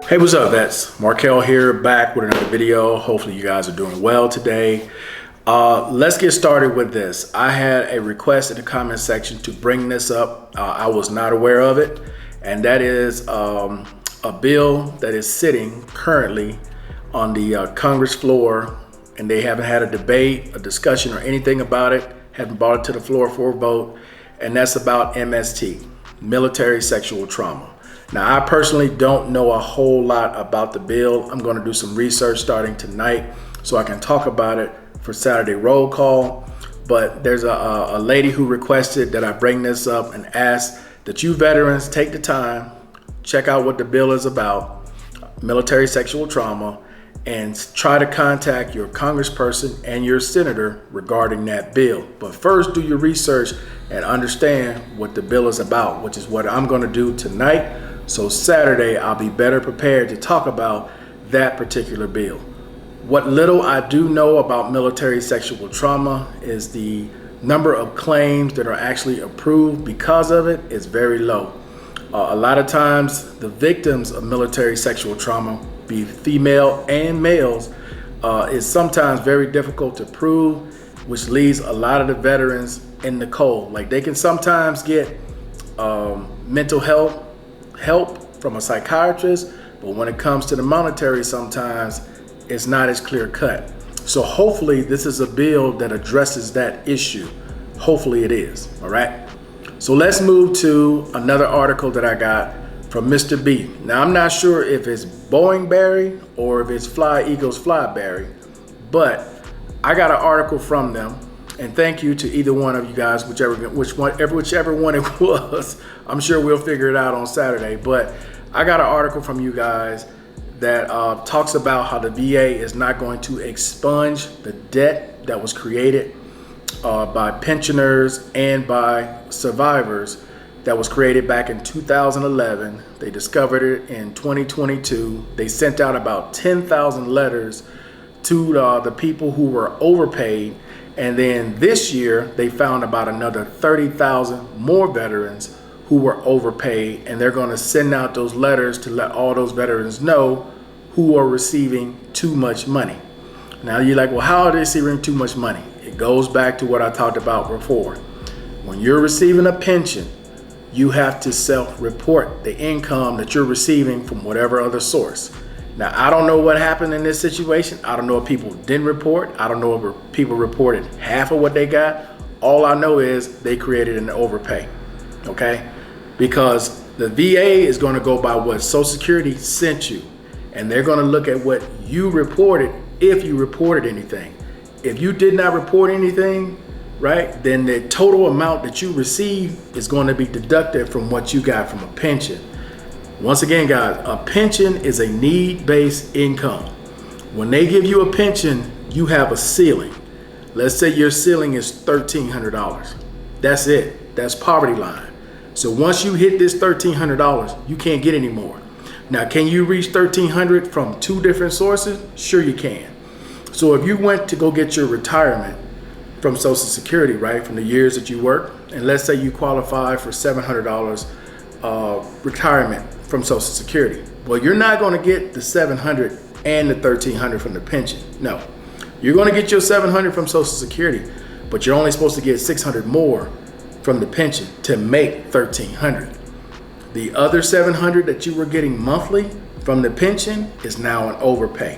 Hey, what's up? That's Markel here, back with another video. Hopefully you guys are doing well today. Let's get started with this. I had a request in the comment section to bring this up. I was not aware of it, and that is a bill that is sitting currently on the Congress floor, and they haven't had a debate, a discussion, or anything about it, haven't brought it to the floor for a vote, and that's about MST, military sexual trauma. Now, I personally don't know a whole lot about the bill. I'm going to do some research starting tonight so I can talk about it for Saturday roll call. But there's a lady who requested that I bring this up and ask that you veterans take the time, check out what the bill is about, military sexual trauma, and try to contact your congressperson and your senator regarding that bill. But first, do your research and understand what the bill is about, which is what I'm going to do tonight. So Saturday, I'll be better prepared to talk about that particular bill. What little I do know about military sexual trauma is the number of claims that are actually approved because of it is very low. A lot of times, the victims of military sexual trauma, be female and males, is sometimes very difficult to prove, which leaves a lot of the veterans in the cold. Like, they can sometimes get mental health help from a psychiatrist, but when it comes to the monetary, sometimes it's not as clear cut. So hopefully this is a bill that addresses that issue. Hopefully it is. All right. So let's move to another article that I got from Mr. B. Now, I'm not sure if it's Boeing Barry or if it's Fly Eagles Fly Barry, but I got an article from them. And thank you to either one of you guys, whichever one it was. I'm sure we'll figure it out on Saturday. But I got an article from you guys that talks about how the VA is not going to expunge the debt that was created by pensioners and by survivors that was created back in 2011. They discovered it in 2022. They sent out about 10,000 letters to the people who were overpaid. And then this year, they found about another 30,000 more veterans who were overpaid, and they're going to send out those letters to let all those veterans know who are receiving too much money. Now, you're like, well, how are they receiving too much money? It goes back to what I talked about before. When you're receiving a pension, you have to self-report the income that you're receiving from whatever other source. Now, I don't know what happened in this situation. I don't know if people didn't report. I don't know if people reported half of what they got. All I know is they created an overpay, okay? Because the VA is going to go by what Social Security sent you, and they're going to look at what you reported if you reported anything. If you did not report anything, right, then the total amount that you receive is going to be deducted from what you got from a pension. Once again, guys, a pension is a need-based income. When they give you a pension, you have a ceiling. Let's say your ceiling is $1,300. That's it. That's poverty line. So once you hit this $1,300, you can't get any more. Now, can you reach $1,300 from two different sources? Sure you can. So if you went to go get your retirement from Social Security, right, from the years that you worked, and let's say you qualify for $700 retirement from Social Security. Well, you're not going to get the $700 and the $1,300 from the pension. No, you're going to get your $700 from Social Security, but you're only supposed to get $600 more from the pension to make $1,300. The other $700 that you were getting monthly from the pension is now an overpay.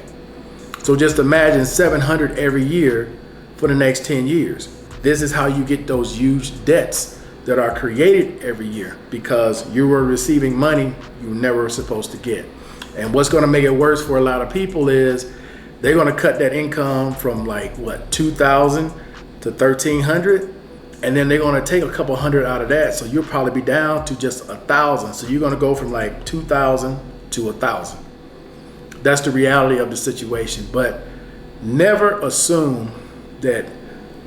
So just imagine $700 every year for the next 10 years. This is how you get those huge debts that are created every year because you were receiving money you never were supposed to get. And what's going to make it worse for a lot of people is they're going to cut that income from like what, $2,000 to $1,300, and then they're going to take a couple hundred out of that, so you'll probably be down to just $1,000. So you're going to go from like $2,000 to $1,000. That's the reality of the situation. But never assume that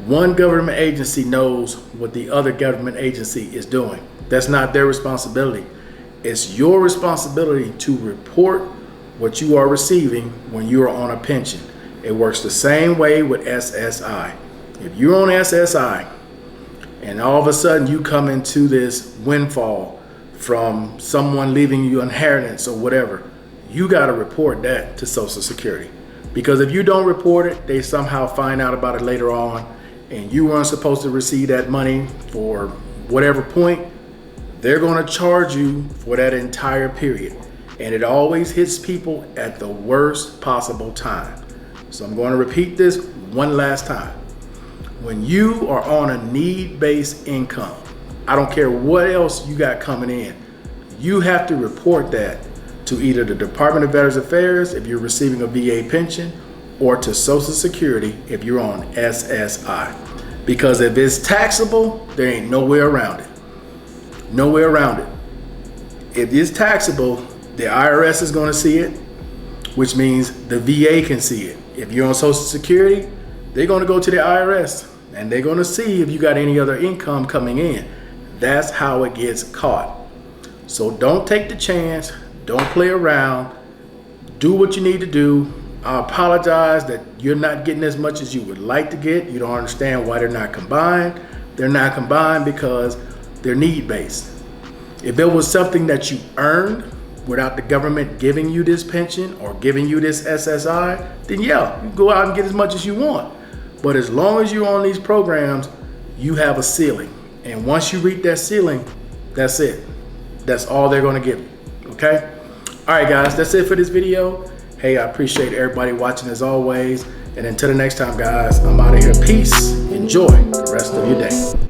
one government agency knows what the other government agency is doing. That's not their responsibility. It's your responsibility to report what you are receiving when you are on a pension. It works the same way with SSI. If you're on SSI and all of a sudden you come into this windfall from someone leaving you inheritance or whatever, you got to report that to Social Security. Because if you don't report it, they somehow find out about it later on, and you weren't supposed to receive that money for whatever point, they're going to charge you for that entire period. And it always hits people at the worst possible time. So I'm going to repeat this one last time. When you are on a need-based income, I don't care what else you got coming in, you have to report that to either the Department of Veterans Affairs if you're receiving a VA pension, or to Social Security if you're on SSI. Because if it's taxable, there ain't no way around it. No way around it. If it's taxable, the IRS is going to see it, which means the VA can see it. If you're on Social Security, they're going to go to the IRS and they're going to see if you got any other income coming in. That's how it gets caught. So don't take the chance. Don't play around. Do what you need to do. I apologize that you're not getting as much as you would like to get. You don't understand why they're not combined. They're not combined because they're need-based. If it was something that you earned without the government giving you this pension or giving you this SSI, then yeah, you can go out and get as much as you want. But as long as you're on these programs, you have a ceiling. And once you reach that ceiling, that's it. That's all they're going to give you. Okay? All right, guys, that's it for this video. Hey, I appreciate everybody watching as always. And until the next time, guys, I'm out of here. Peace. Enjoy the rest of your day.